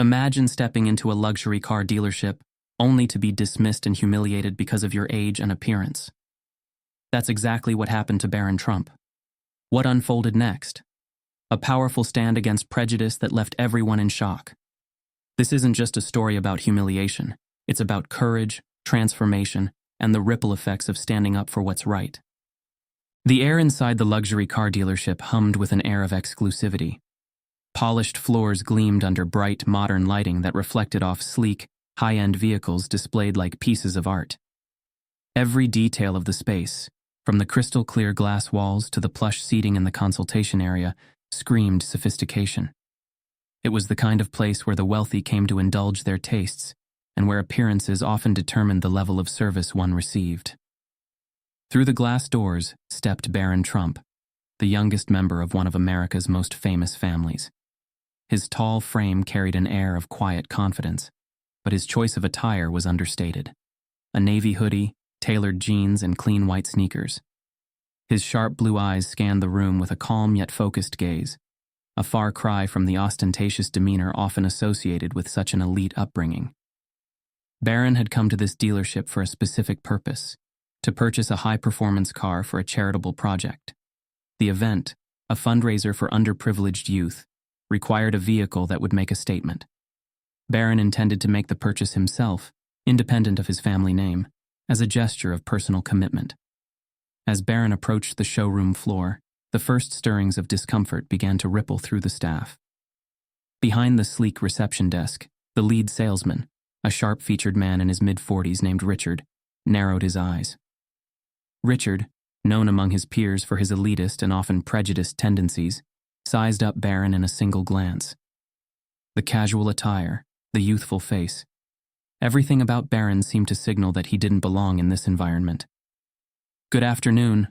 Imagine stepping into a luxury car dealership only to be dismissed and humiliated because of your age and appearance. That's exactly what happened to Barron Trump. What unfolded next? A powerful stand against prejudice that left everyone in shock. This isn't just a story about humiliation. It's about courage, transformation, and the ripple effects of standing up for what's right. The air inside the luxury car dealership hummed with an air of exclusivity. Polished floors gleamed under bright, modern lighting that reflected off sleek, high-end vehicles displayed like pieces of art. Every detail of the space, from the crystal-clear glass walls to the plush seating in the consultation area, screamed sophistication. It was the kind of place where the wealthy came to indulge their tastes, and where appearances often determined the level of service one received. Through the glass doors stepped Barron Trump, the youngest member of one of America's most famous families. His tall frame carried an air of quiet confidence, but his choice of attire was understated. A navy hoodie, tailored jeans, and clean white sneakers. His sharp blue eyes scanned the room with a calm yet focused gaze, a far cry from the ostentatious demeanor often associated with such an elite upbringing. Barron had come to this dealership for a specific purpose, to purchase a high-performance car for a charitable project. The event, a fundraiser for underprivileged youth, required a vehicle that would make a statement. Barron intended to make the purchase himself, independent of his family name, as a gesture of personal commitment. As Barron approached the showroom floor, the first stirrings of discomfort began to ripple through the staff. Behind the sleek reception desk, the lead salesman, a sharp-featured man in his mid-40s named Richard, narrowed his eyes. Richard, known among his peers for his elitist and often prejudiced tendencies, sized up Barron in a single glance. The casual attire, the youthful face. Everything about Barron seemed to signal that he didn't belong in this environment. "Good afternoon,"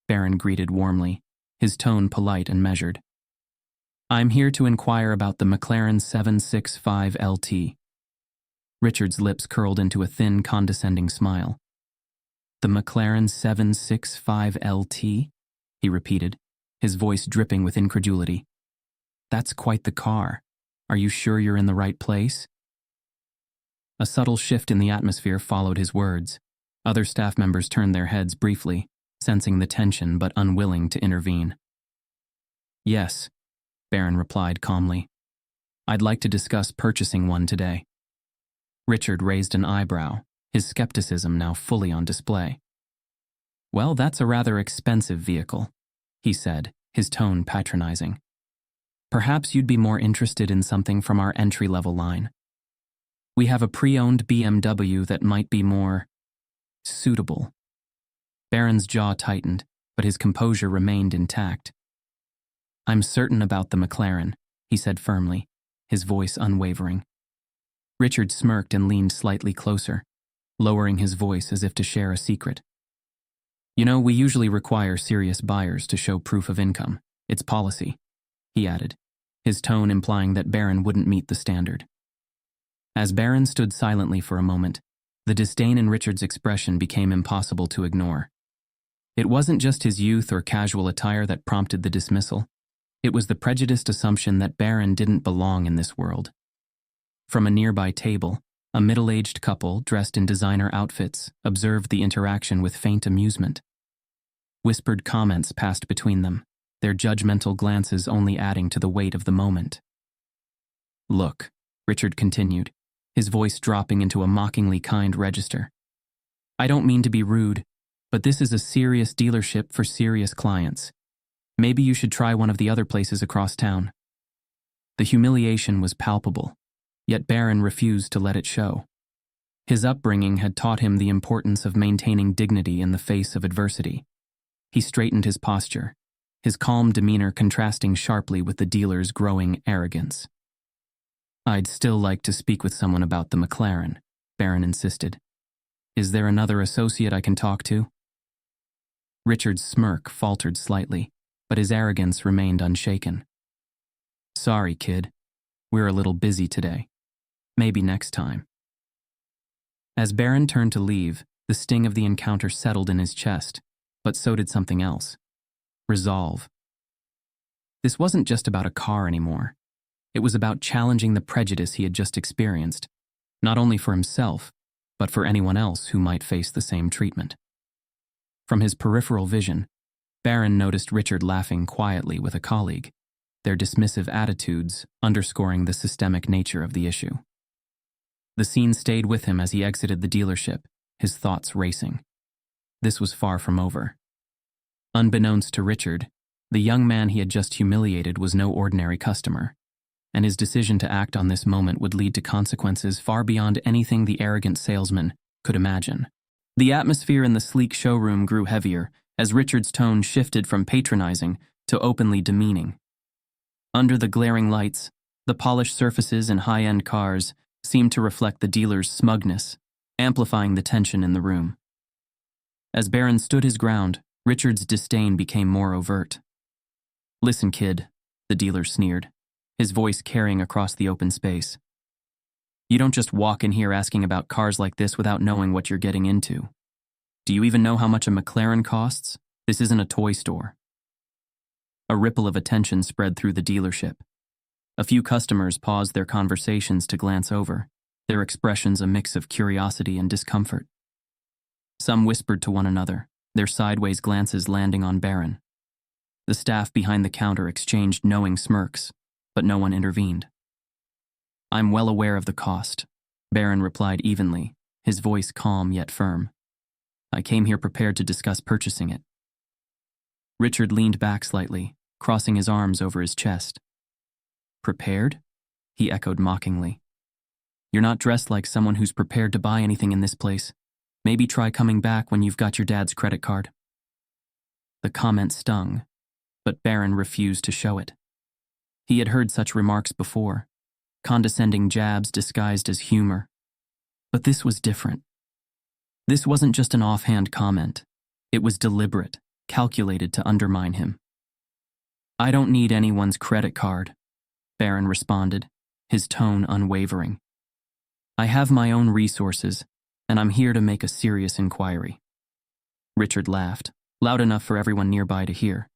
Barron greeted warmly, his tone polite and measured. "I'm here to inquire about the McLaren 765 LT. Richard's lips curled into a thin, condescending smile. "The McLaren 765 LT?" he repeated, his voice dripping with incredulity. "That's quite the car. Are you sure you're in the right place?" A subtle shift in the atmosphere followed his words. Other staff members turned their heads briefly, sensing the tension but unwilling to intervene. "Yes," Barron replied calmly. "I'd like to discuss purchasing one today." Richard raised an eyebrow, his skepticism now fully on display. "Well, that's a rather expensive vehicle," he said, his tone patronizing. "Perhaps you'd be more interested in something from our entry-level line. We have a pre-owned BMW that might be more suitable." Barron's jaw tightened, but his composure remained intact. "I'm certain about the McLaren," he said firmly, his voice unwavering. Richard smirked and leaned slightly closer, lowering his voice as if to share a secret. "You know, we usually require serious buyers to show proof of income. It's policy," he added, his tone implying that Barron wouldn't meet the standard. As Barron stood silently for a moment, the disdain in Richard's expression became impossible to ignore. It wasn't just his youth or casual attire that prompted the dismissal. It was the prejudiced assumption that Barron didn't belong in this world. From a nearby table, a middle-aged couple dressed in designer outfits observed the interaction with faint amusement. Whispered comments passed between them, their judgmental glances only adding to the weight of the moment. "Look," Richard continued, his voice dropping into a mockingly kind register. "I don't mean to be rude, but this is a serious dealership for serious clients. Maybe you should try one of the other places across town." The humiliation was palpable, yet Barron refused to let it show. His upbringing had taught him the importance of maintaining dignity in the face of adversity. He straightened his posture, his calm demeanor contrasting sharply with the dealer's growing arrogance. "I'd still like to speak with someone about the McLaren," Barron insisted. "Is there another associate I can talk to?" Richard's smirk faltered slightly, but his arrogance remained unshaken. "Sorry, kid. We're a little busy today. Maybe next time." As Barron turned to leave, the sting of the encounter settled in his chest, but so did something else. Resolve. This wasn't just about a car anymore. It was about challenging the prejudice he had just experienced, not only for himself, but for anyone else who might face the same treatment. From his peripheral vision, Barron noticed Richard laughing quietly with a colleague, their dismissive attitudes underscoring the systemic nature of the issue. The scene stayed with him as he exited the dealership, his thoughts racing. This was far from over. Unbeknownst to Richard, the young man he had just humiliated was no ordinary customer, and his decision to act on this moment would lead to consequences far beyond anything the arrogant salesman could imagine. The atmosphere in the sleek showroom grew heavier as Richard's tone shifted from patronizing to openly demeaning. Under the glaring lights, the polished surfaces and high-end cars seemed to reflect the dealer's smugness, amplifying the tension in the room. As Barron stood his ground, Richard's disdain became more overt. "Listen, kid," the dealer sneered, his voice carrying across the open space. "You don't just walk in here asking about cars like this without knowing what you're getting into. Do you even know how much a McLaren costs? This isn't a toy store." A ripple of attention spread through the dealership. A few customers paused their conversations to glance over, their expressions a mix of curiosity and discomfort. Some whispered to one another, their sideways glances landing on Barron. The staff behind the counter exchanged knowing smirks, but no one intervened. "I'm well aware of the cost," Barron replied evenly, his voice calm yet firm. "I came here prepared to discuss purchasing it." Richard leaned back slightly, crossing his arms over his chest. "Prepared?" he echoed mockingly. "You're not dressed like someone who's prepared to buy anything in this place. Maybe try coming back when you've got your dad's credit card." The comment stung, but Barron refused to show it. He had heard such remarks before, condescending jabs disguised as humor. But this was different. This wasn't just an offhand comment. It was deliberate, calculated to undermine him. "I don't need anyone's credit card," Barron responded, his tone unwavering. "I have my own resources, and I'm here to make a serious inquiry." Richard laughed, loud enough for everyone nearby to hear.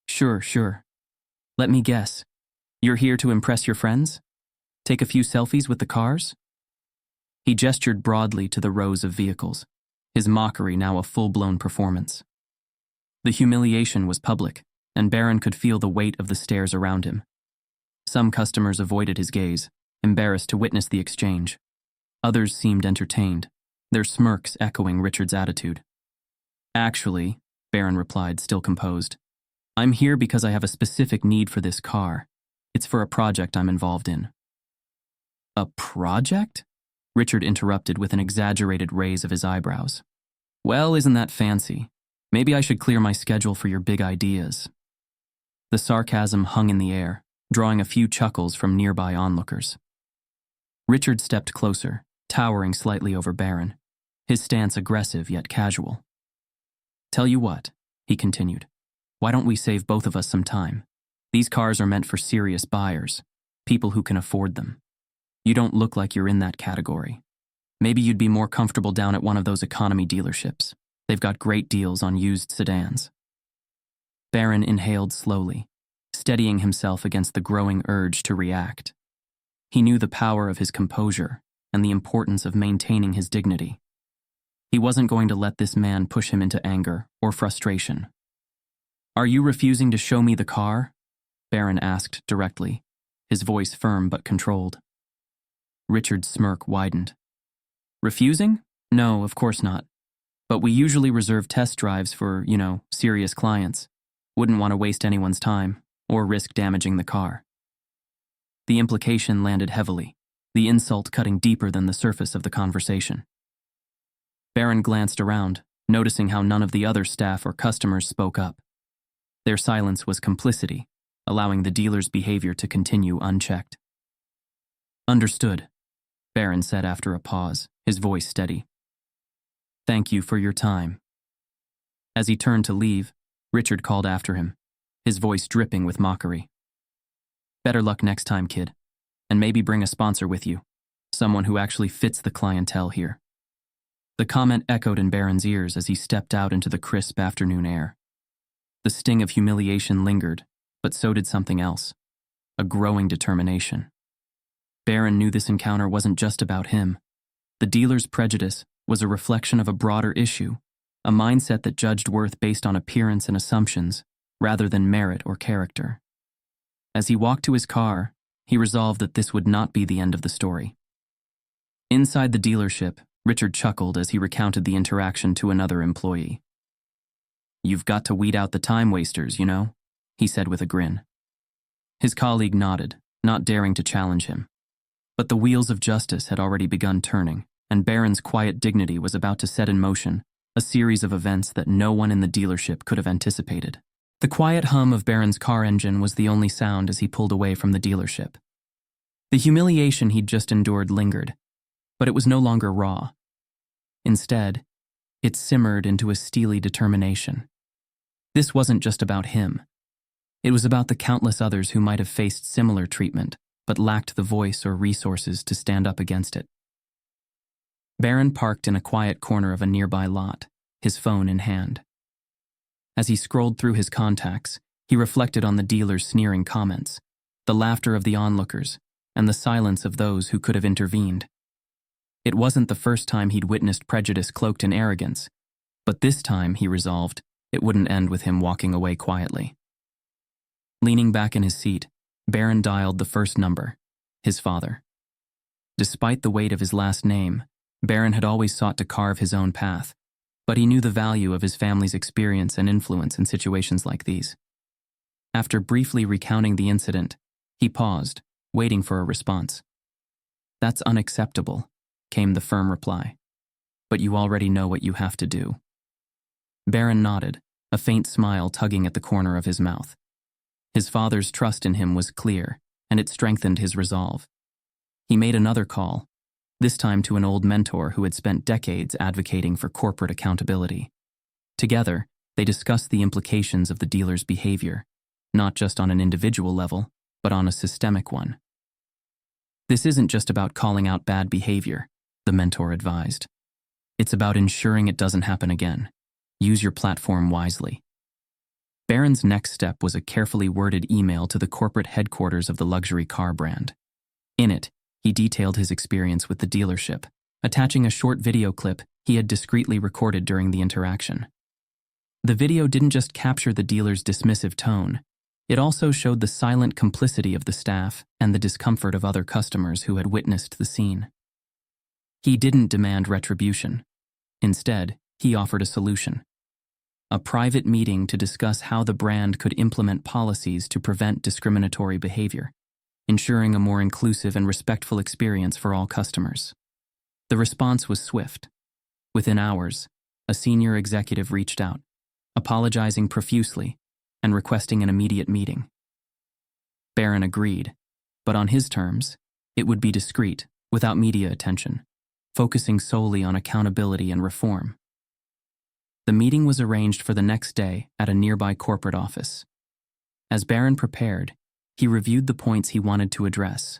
Sure. Let me guess. You're here to impress your friends? Take a few selfies with the cars?" He gestured broadly to the rows of vehicles, his mockery now a full-blown performance. The humiliation was public, and Barron could feel the weight of the stares around him. Some customers avoided his gaze, embarrassed to witness the exchange. Others seemed entertained, their smirks echoing Richard's attitude. "Actually," Barron replied, still composed, "I'm here because I have a specific need for this car. It's for a project I'm involved in." "A project?" Richard interrupted with an exaggerated raise of his eyebrows. "Well, isn't that fancy? Maybe I should clear my schedule for your big ideas." The sarcasm hung in the air, drawing a few chuckles from nearby onlookers. Richard stepped closer, towering slightly over Barron, his stance aggressive yet casual. "Tell you what," he continued, "why don't we save both of us some time? These cars are meant for serious buyers, people who can afford them. You don't look like you're in that category. Maybe you'd be more comfortable down at one of those economy dealerships. They've got great deals on used sedans." Barron inhaled slowly, steadying himself against the growing urge to react. He knew the power of his composure and the importance of maintaining his dignity. He wasn't going to let this man push him into anger or frustration. "Are you refusing to show me the car?" Barron asked directly, his voice firm but controlled. Richard's smirk widened. "Refusing? No, of course not. But we usually reserve test drives for, serious clients. Wouldn't want to waste anyone's time or risk damaging the car." The implication landed heavily, the insult cutting deeper than the surface of the conversation. Barron glanced around, noticing how none of the other staff or customers spoke up. Their silence was complicity, allowing the dealer's behavior to continue unchecked. "Understood," Barron said after a pause, his voice steady. "Thank you for your time." As he turned to leave, Richard called after him, his voice dripping with mockery. "Better luck next time, kid. And maybe bring a sponsor with you, someone who actually fits the clientele here." The comment echoed in Barron's ears as he stepped out into the crisp afternoon air. The sting of humiliation lingered, but so did something else. a growing determination. Barron knew this encounter wasn't just about him. The dealer's prejudice was a reflection of a broader issue, a mindset that judged worth based on appearance and assumptions, rather than merit or character. As he walked to his car, he resolved that this would not be the end of the story. Inside the dealership, Richard chuckled as he recounted the interaction to another employee. "You've got to weed out the time wasters, you know," he said with a grin. His colleague nodded, not daring to challenge him. But the wheels of justice had already begun turning, and Barron's quiet dignity was about to set in motion a series of events that no one in the dealership could have anticipated. The quiet hum of Barron's car engine was the only sound as he pulled away from the dealership. The humiliation he'd just endured lingered, but it was no longer raw. Instead, it simmered into a steely determination. This wasn't just about him. It was about the countless others who might have faced similar treatment, but lacked the voice or resources to stand up against it. Barron parked in a quiet corner of a nearby lot, his phone in hand. As he scrolled through his contacts, he reflected on the dealer's sneering comments, the laughter of the onlookers, and the silence of those who could have intervened. It wasn't the first time he'd witnessed prejudice cloaked in arrogance, but this time, he resolved, it wouldn't end with him walking away quietly. Leaning back in his seat, Barron dialed the first number, his father. Despite the weight of his last name, Barron had always sought to carve his own path, but he knew the value of his family's experience and influence in situations like these. After briefly recounting the incident, he paused, waiting for a response. "That's unacceptable," came the firm reply. "But you already know what you have to do." Barron nodded, a faint smile tugging at the corner of his mouth. His father's trust in him was clear, and it strengthened his resolve. He made another call, this time to an old mentor who had spent decades advocating for corporate accountability. Together, they discussed the implications of the dealer's behavior, not just on an individual level, but on a systemic one. "This isn't just about calling out bad behavior," the mentor advised. "It's about ensuring it doesn't happen again. Use your platform wisely." Barron's next step was a carefully worded email to the corporate headquarters of the luxury car brand. In it, he detailed his experience with the dealership, attaching a short video clip he had discreetly recorded during the interaction. The video didn't just capture the dealer's dismissive tone, it also showed the silent complicity of the staff and the discomfort of other customers who had witnessed the scene. He didn't demand retribution. Instead, he offered a solution. A private meeting to discuss how the brand could implement policies to prevent discriminatory behavior, ensuring a more inclusive and respectful experience for all customers. The response was swift. Within hours, a senior executive reached out, apologizing profusely and requesting an immediate meeting. Barron agreed, but on his terms, it would be discreet, without media attention, focusing solely on accountability and reform. The meeting was arranged for the next day at a nearby corporate office. As Barron prepared, he reviewed the points he wanted to address.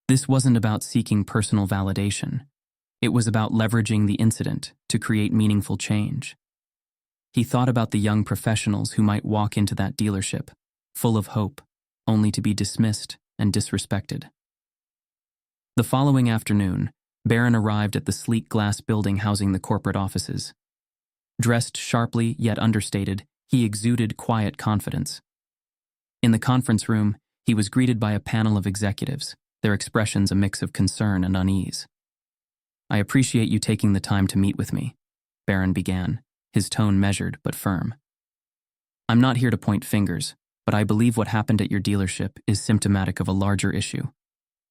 This wasn't about seeking personal validation. It was about leveraging the incident to create meaningful change. He thought about the young professionals who might walk into that dealership, full of hope, only to be dismissed and disrespected. The following afternoon, Barron arrived at the sleek glass building housing the corporate offices. Dressed sharply yet understated, he exuded quiet confidence. In the conference room, he was greeted by a panel of executives, their expressions a mix of concern and unease. "I appreciate you taking the time to meet with me," Barron began, his tone measured but firm. "I'm not here to point fingers, but I believe what happened at your dealership is symptomatic of a larger issue,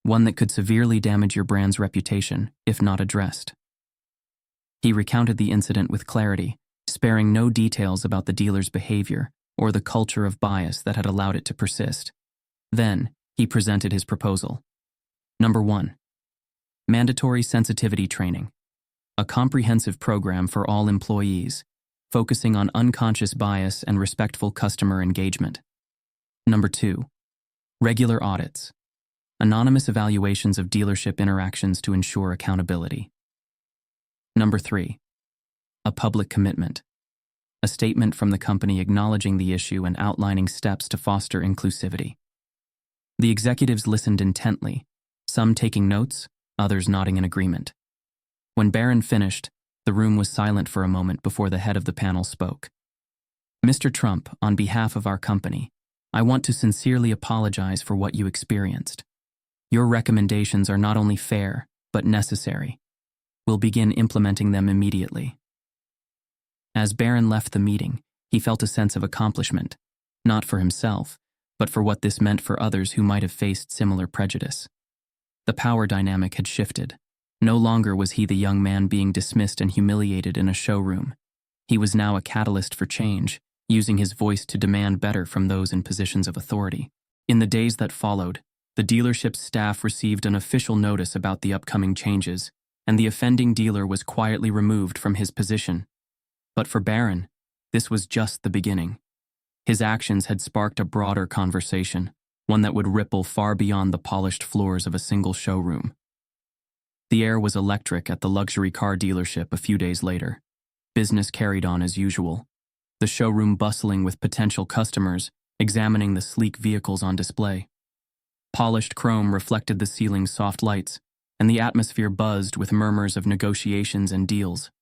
one that could severely damage your brand's reputation if not addressed." He recounted the incident with clarity, sparing no details about the dealer's behavior or the culture of bias that had allowed it to persist. Then, he presented his proposal. Number 1. Mandatory sensitivity training. A comprehensive program for all employees, focusing on unconscious bias and respectful customer engagement. Number 2. Regular audits. Anonymous evaluations of dealership interactions to ensure accountability. Number 3. A public commitment. A statement from the company acknowledging the issue and outlining steps to foster inclusivity. The executives listened intently, some taking notes, others nodding in agreement. When Barron finished, the room was silent for a moment before the head of the panel spoke. "Mr. Trump, on behalf of our company, I want to sincerely apologize for what you experienced. Your recommendations are not only fair, but necessary. We'll begin implementing them immediately." As Barron left the meeting, he felt a sense of accomplishment, not for himself, but for what this meant for others who might have faced similar prejudice. The power dynamic had shifted. No longer was he the young man being dismissed and humiliated in a showroom. He was now a catalyst for change, using his voice to demand better from those in positions of authority. In the days that followed, the dealership's staff received an official notice about the upcoming changes, and the offending dealer was quietly removed from his position. But for Barron, this was just the beginning. His actions had sparked a broader conversation, one that would ripple far beyond the polished floors of a single showroom. The air was electric at the luxury car dealership a few days later. Business carried on as usual, the showroom bustling with potential customers examining the sleek vehicles on display. Polished chrome reflected the ceiling's soft lights, and the atmosphere buzzed with murmurs of negotiations and deals.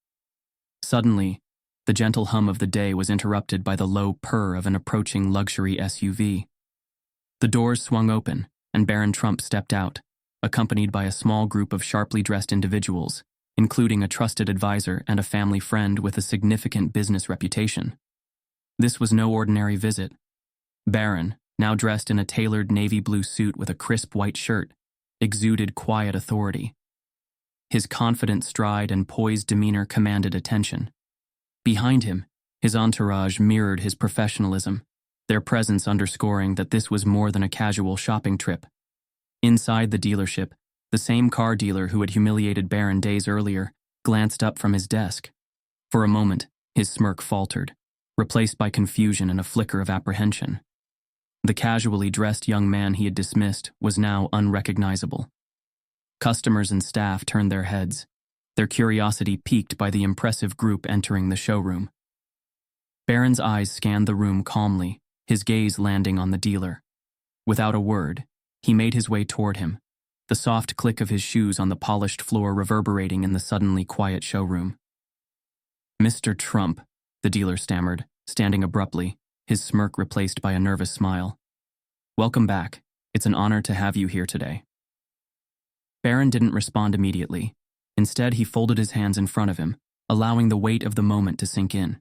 Suddenly, the gentle hum of the day was interrupted by the low purr of an approaching luxury SUV. The doors swung open, and Barron Trump stepped out, accompanied by a small group of sharply dressed individuals, including a trusted advisor and a family friend with a significant business reputation. This was no ordinary visit. Barron, now dressed in a tailored navy blue suit with a crisp white shirt, exuded quiet authority. His confident stride and poised demeanor commanded attention. Behind him, his entourage mirrored his professionalism, their presence underscoring that this was more than a casual shopping trip. Inside the dealership, the same car dealer who had humiliated Barron days earlier glanced up from his desk. For a moment, his smirk faltered, replaced by confusion and a flicker of apprehension. The casually dressed young man he had dismissed was now unrecognizable. Customers and staff turned their heads, their curiosity piqued by the impressive group entering the showroom. Barron's eyes scanned the room calmly, his gaze landing on the dealer. Without a word, he made his way toward him, the soft click of his shoes on the polished floor reverberating in the suddenly quiet showroom. "Mr. Trump," the dealer stammered, standing abruptly, his smirk replaced by a nervous smile. "Welcome back. It's an honor to have you here today." Barron didn't respond immediately. Instead, he folded his hands in front of him, allowing the weight of the moment to sink in.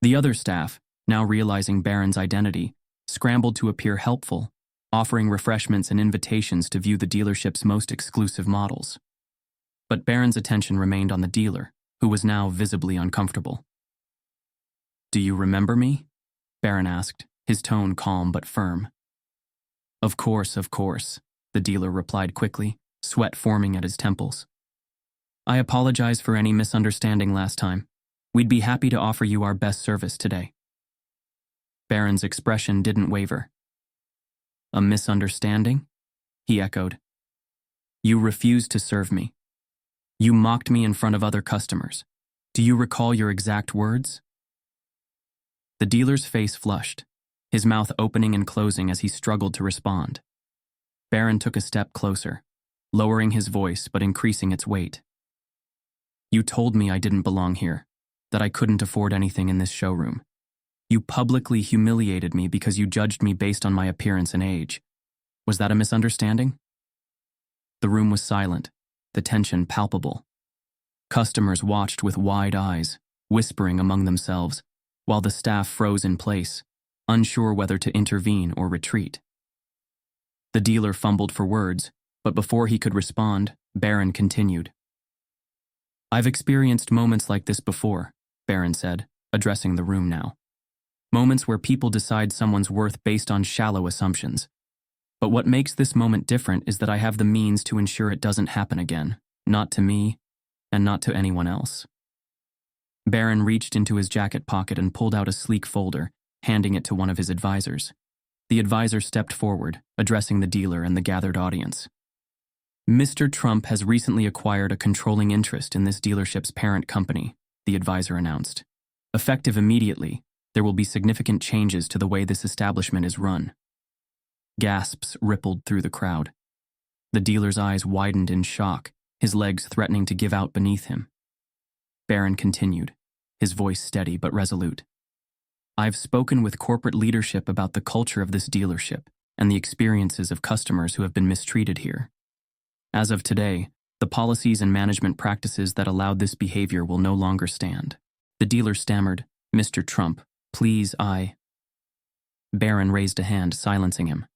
The other staff, now realizing Barron's identity, scrambled to appear helpful, offering refreshments and invitations to view the dealership's most exclusive models. But Barron's attention remained on the dealer, who was now visibly uncomfortable. "Do you remember me?" Barron asked, his tone calm but firm. Of course," the dealer replied quickly, sweat forming at his temples. "I apologize for any misunderstanding last time. We'd be happy to offer you our best service today." Barron's expression didn't waver. "A misunderstanding?" he echoed. "You refused to serve me. You mocked me in front of other customers. Do you recall your exact words?" The dealer's face flushed, his mouth opening and closing as he struggled to respond. Barron took a step closer, lowering his voice but increasing its weight. "You told me I didn't belong here, that I couldn't afford anything in this showroom. You publicly humiliated me because you judged me based on my appearance and age. Was that a misunderstanding?" The room was silent, the tension palpable. Customers watched with wide eyes, whispering among themselves, while the staff froze in place, unsure whether to intervene or retreat. The dealer fumbled for words, but before he could respond, Barron continued. "I've experienced moments like this before," Barron said, addressing the room now. "Moments where people decide someone's worth based on shallow assumptions. But what makes this moment different is that I have the means to ensure it doesn't happen again, not to me, and not to anyone else." Barron reached into his jacket pocket and pulled out a sleek folder, handing it to one of his advisors. The advisor stepped forward, addressing the dealer and the gathered audience. "Mr. Trump has recently acquired a controlling interest in this dealership's parent company," the advisor announced. "Effective immediately, there will be significant changes to the way this establishment is run." Gasps rippled through the crowd. The dealer's eyes widened in shock, his legs threatening to give out beneath him. Barron continued, his voice steady but resolute. I've spoken with corporate leadership about the culture of this dealership and the experiences of customers who have been mistreated here. As of today, the policies and management practices that allowed this behavior will no longer stand. The dealer stammered, Mr. Trump, please, Barron raised a hand, silencing him.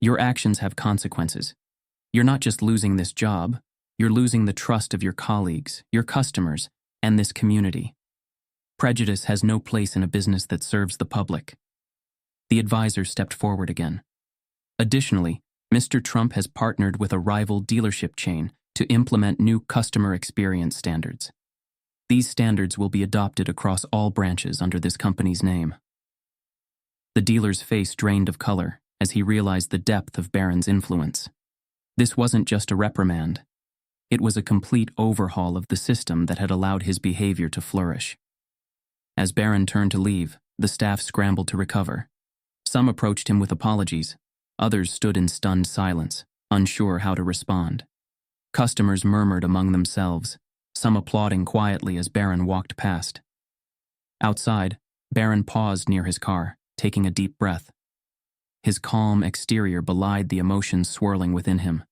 Your actions have consequences. You're not just losing this job, you're losing the trust of your colleagues, your customers, and this community. Prejudice has no place in a business that serves the public. The advisor stepped forward again. Additionally, Mr. Trump has partnered with a rival dealership chain to implement new customer experience standards. These standards will be adopted across all branches under this company's name. The dealer's face drained of color as he realized the depth of Barron's influence. This wasn't just a reprimand. It was a complete overhaul of the system that had allowed his behavior to flourish. As Barron turned to leave, the staff scrambled to recover. Some approached him with apologies. Others stood in stunned silence, unsure how to respond. Customers murmured among themselves, some applauding quietly as Barron walked past. Outside, Barron paused near his car, taking a deep breath. His calm exterior belied the emotions swirling within him.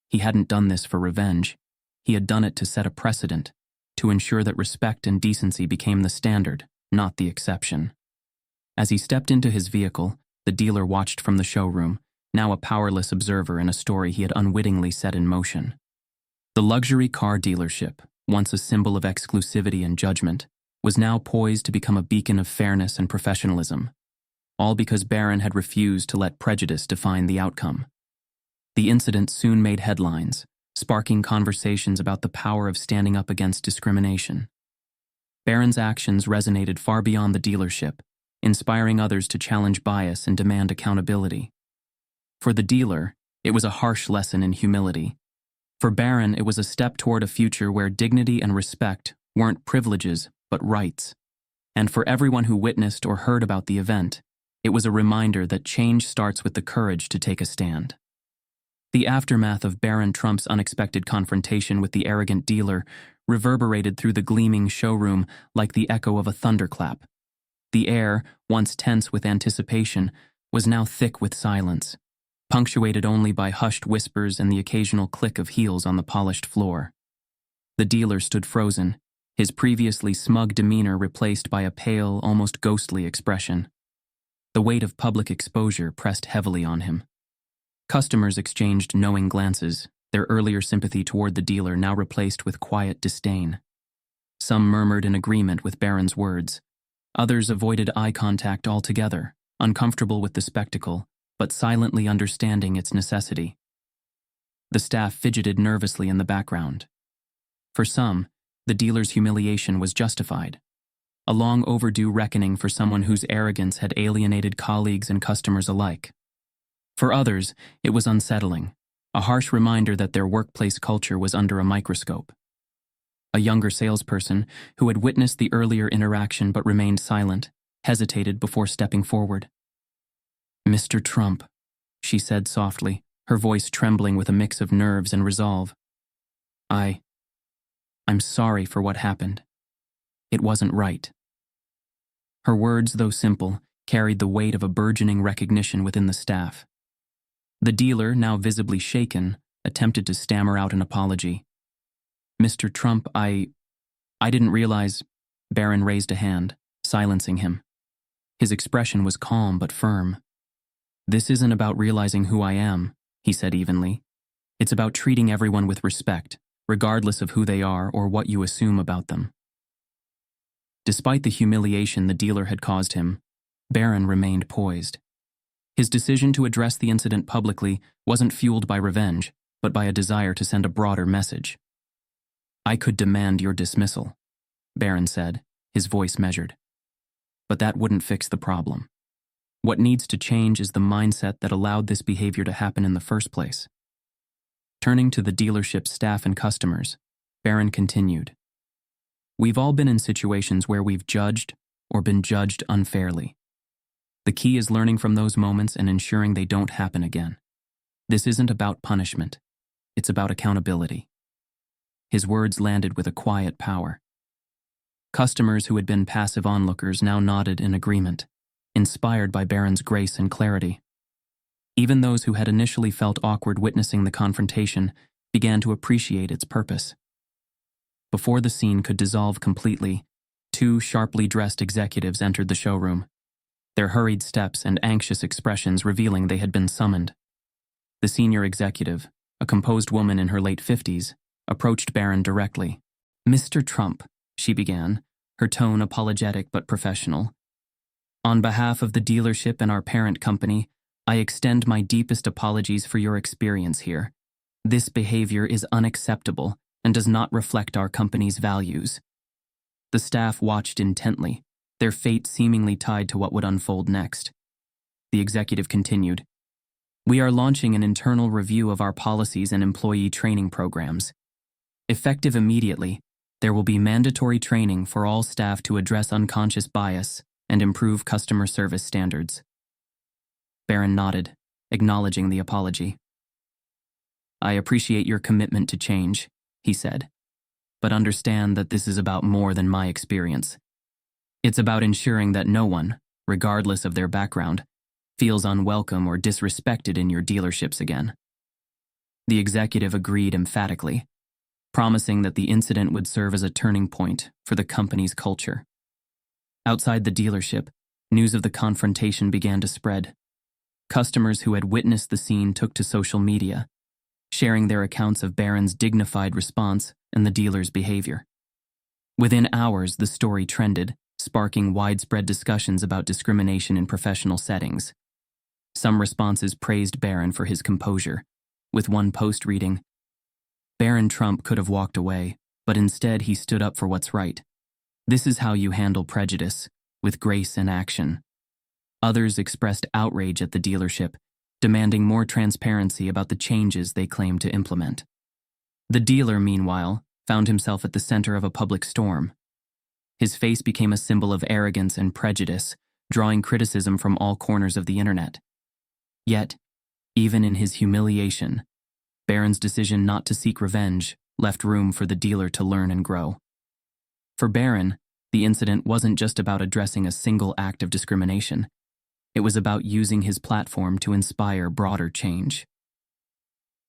He hadn't done this for revenge. He had done it to set a precedent, to ensure that respect and decency became the standard, not the exception. As he stepped into his vehicle, the dealer watched from the showroom, now a powerless observer in a story he had unwittingly set in motion. The luxury car dealership, once a symbol of exclusivity and judgment, was now poised to become a beacon of fairness and professionalism, all because Barron had refused to let prejudice define the outcome. The incident soon made headlines, sparking conversations about the power of standing up against discrimination. Barron's actions resonated far beyond the dealership, inspiring others to challenge bias and demand accountability. For the dealer, it was a harsh lesson in humility. For Barron, it was a step toward a future where dignity and respect weren't privileges but rights. And for everyone who witnessed or heard about the event, it was a reminder that change starts with the courage to take a stand. The aftermath of Barron Trump's unexpected confrontation with the arrogant dealer reverberated through the gleaming showroom like the echo of a thunderclap. The air, once tense with anticipation, was now thick with silence, punctuated only by hushed whispers and the occasional click of heels on the polished floor. The dealer stood frozen, his previously smug demeanor replaced by a pale, almost ghostly expression. The weight of public exposure pressed heavily on him. Customers exchanged knowing glances, their earlier sympathy toward the dealer now replaced with quiet disdain. Some murmured in agreement with Barron's words. Others avoided eye contact altogether, uncomfortable with the spectacle, but silently understanding its necessity. The staff fidgeted nervously in the background. For some, the dealer's humiliation was justified. A long overdue reckoning for someone whose arrogance had alienated colleagues and customers alike. For others, it was unsettling, a harsh reminder that their workplace culture was under a microscope. A younger salesperson, who had witnessed the earlier interaction but remained silent, hesitated before stepping forward. Mr. Trump, she said softly, her voice trembling with a mix of nerves and resolve. I'm sorry for what happened. It wasn't right. Her words, though simple, carried the weight of a burgeoning recognition within the staff. The dealer, now visibly shaken, attempted to stammer out an apology. Mr. Trump, I didn't realize. Barron raised a hand, silencing him. His expression was calm but firm. This isn't about realizing who I am, he said evenly. It's about treating everyone with respect, regardless of who they are or what you assume about them. Despite the humiliation the dealer had caused him, Barron remained poised. His decision to address the incident publicly wasn't fueled by revenge, but by a desire to send a broader message. I could demand your dismissal, Barron said, his voice measured. But that wouldn't fix the problem. What needs to change is the mindset that allowed this behavior to happen in the first place. Turning to the dealership's staff and customers, Barron continued. We've all been in situations where we've judged or been judged unfairly. The key is learning from those moments and ensuring they don't happen again. This isn't about punishment. It's about accountability. His words landed with a quiet power. Customers who had been passive onlookers now nodded in agreement, inspired by Barron's grace and clarity. Even those who had initially felt awkward witnessing the confrontation began to appreciate its purpose. Before the scene could dissolve completely, two sharply dressed executives entered the showroom, their hurried steps and anxious expressions revealing they had been summoned. The senior executive, a composed woman in her late 50s, approached Barron directly. "Mr. Trump," she began, her tone apologetic but professional. "On behalf of the dealership and our parent company, I extend my deepest apologies for your experience here. This behavior is unacceptable and does not reflect our company's values." The staff watched intently, their fate seemingly tied to what would unfold next. The executive continued, "We are launching an internal review of our policies and employee training programs. Effective immediately, there will be mandatory training for all staff to address unconscious bias and improve customer service standards." Barron nodded, acknowledging the apology. "I appreciate your commitment to change," he said, "but understand that this is about more than my experience. It's about ensuring that no one, regardless of their background, feels unwelcome or disrespected in your dealerships again." The executive agreed emphatically, promising that the incident would serve as a turning point for the company's culture. Outside the dealership, news of the confrontation began to spread. Customers who had witnessed the scene took to social media, sharing their accounts of Barron's dignified response and the dealer's behavior. Within hours, the story trended, sparking widespread discussions about discrimination in professional settings. Some responses praised Barron for his composure, with one post reading, "Barron Trump could have walked away, but instead he stood up for what's right. This is how you handle prejudice, with grace and action." Others expressed outrage at the dealership, demanding more transparency about the changes they claimed to implement. The dealer, meanwhile, found himself at the center of a public storm. His face became a symbol of arrogance and prejudice, drawing criticism from all corners of the internet. Yet, even in his humiliation, Barron's decision not to seek revenge left room for the dealer to learn and grow. For Barron, the incident wasn't just about addressing a single act of discrimination. It was about using his platform to inspire broader change.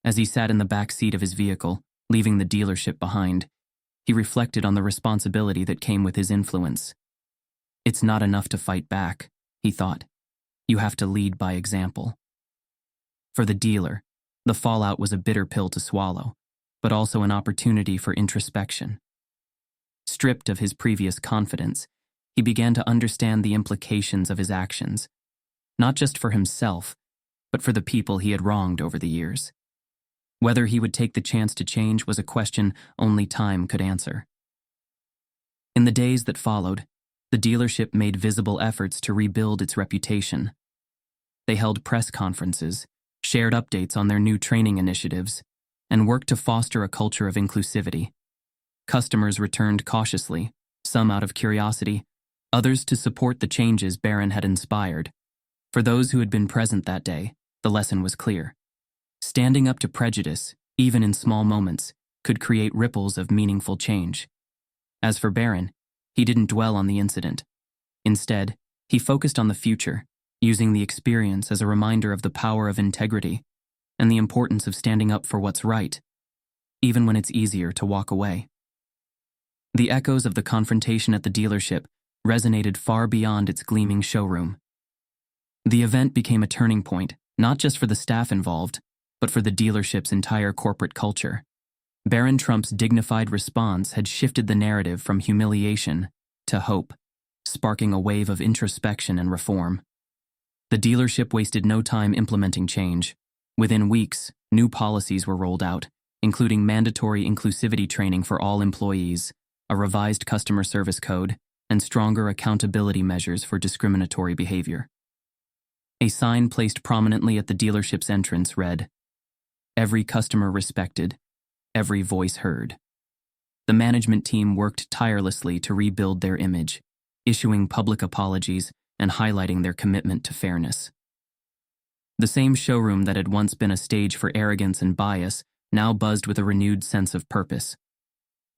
As he sat in the back seat of his vehicle, leaving the dealership behind, he reflected on the responsibility that came with his influence. "It's not enough to fight back," he thought. "You have to lead by example." For the dealer, the fallout was a bitter pill to swallow, but also an opportunity for introspection. Stripped of his previous confidence, he began to understand the implications of his actions, not just for himself, but for the people he had wronged over the years. Whether he would take the chance to change was a question only time could answer. In the days that followed, the dealership made visible efforts to rebuild its reputation. They held press conferences, shared updates on their new training initiatives, and worked to foster a culture of inclusivity. Customers returned cautiously, some out of curiosity, others to support the changes Barron had inspired. For those who had been present that day, the lesson was clear. Standing up to prejudice, even in small moments, could create ripples of meaningful change. As for Barron, he didn't dwell on the incident. Instead, he focused on the future, using the experience as a reminder of the power of integrity and the importance of standing up for what's right, even when it's easier to walk away. The echoes of the confrontation at the dealership resonated far beyond its gleaming showroom. The event became a turning point, not just for the staff involved, but for the dealership's entire corporate culture. Barron Trump's dignified response had shifted the narrative from humiliation to hope, sparking a wave of introspection and reform. The dealership wasted no time implementing change. Within weeks, new policies were rolled out, including mandatory inclusivity training for all employees, a revised customer service code, and stronger accountability measures for discriminatory behavior. A sign placed prominently at the dealership's entrance read, "Every customer respected, every voice heard." The management team worked tirelessly to rebuild their image, issuing public apologies and highlighting their commitment to fairness. The same showroom that had once been a stage for arrogance and bias now buzzed with a renewed sense of purpose.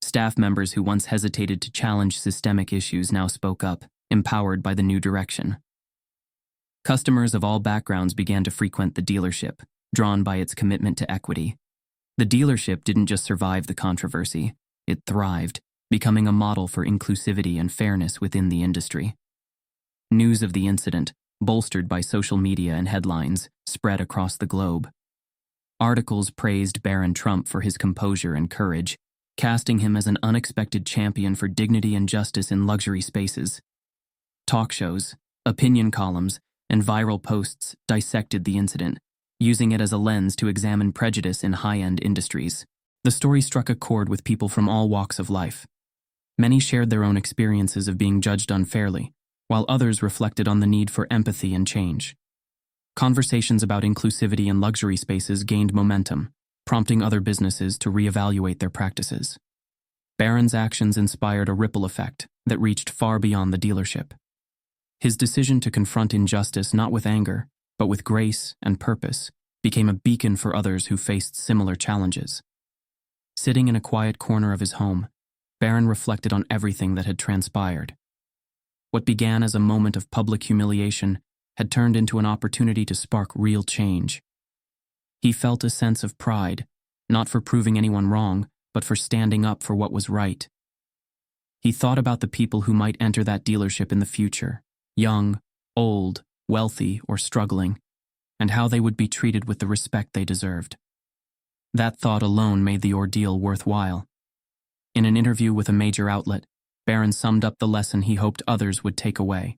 Staff members who once hesitated to challenge systemic issues now spoke up, empowered by the new direction. Customers of all backgrounds began to frequent the dealership, drawn by its commitment to equity. The dealership didn't just survive the controversy, it thrived, becoming a model for inclusivity and fairness within the industry. News of the incident, bolstered by social media and headlines, spread across the globe. Articles praised Barron Trump for his composure and courage, casting him as an unexpected champion for dignity and justice in luxury spaces. Talk shows, opinion columns, and viral posts dissected the incident, using it as a lens to examine prejudice in high-end industries. The story struck a chord with people from all walks of life. Many shared their own experiences of being judged unfairly, while others reflected on the need for empathy and change. Conversations about inclusivity in luxury spaces gained momentum, prompting other businesses to reevaluate their practices. Barron's actions inspired a ripple effect that reached far beyond the dealership. His decision to confront injustice not with anger, but with grace and purpose, became a beacon for others who faced similar challenges. Sitting in a quiet corner of his home, Barron reflected on everything that had transpired. What began as a moment of public humiliation had turned into an opportunity to spark real change. He felt a sense of pride, not for proving anyone wrong, but for standing up for what was right. He thought about the people who might enter that dealership in the future, young, old, wealthy, or struggling, and how they would be treated with the respect they deserved. That thought alone made the ordeal worthwhile. In an interview with a major outlet, Barron summed up the lesson he hoped others would take away.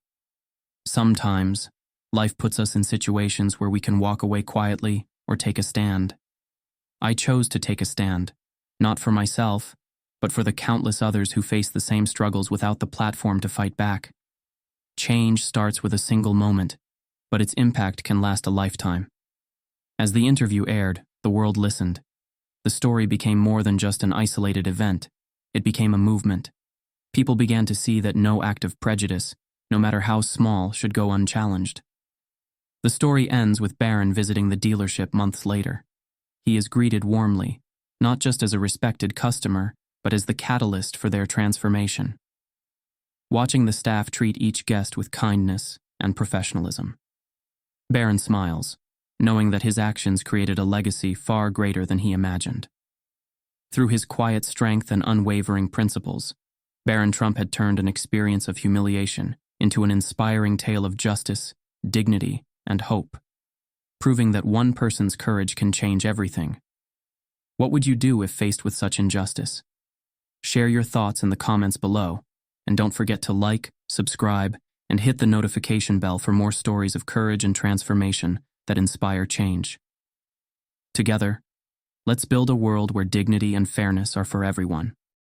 Sometimes, life puts us in situations where we can walk away quietly or take a stand. I chose to take a stand, not for myself, but for the countless others who face the same struggles without the platform to fight back. Change starts with a single moment, but its impact can last a lifetime. As the interview aired, the world listened. The story became more than just an isolated event. It became a movement. People began to see that no act of prejudice, no matter how small, should go unchallenged. The story ends with Barron visiting the dealership months later. He is greeted warmly, not just as a respected customer, but as the catalyst for their transformation. Watching the staff treat each guest with kindness and professionalism. Barron smiles, knowing that his actions created a legacy far greater than he imagined. Through his quiet strength and unwavering principles, Barron Trump had turned an experience of humiliation into an inspiring tale of justice, dignity, and hope, proving that one person's courage can change everything. What would you do if faced with such injustice? Share your thoughts in the comments below, and don't forget to like, subscribe, and hit the notification bell for more stories of courage and transformation that inspire change. Together, let's build a world where dignity and fairness are for everyone.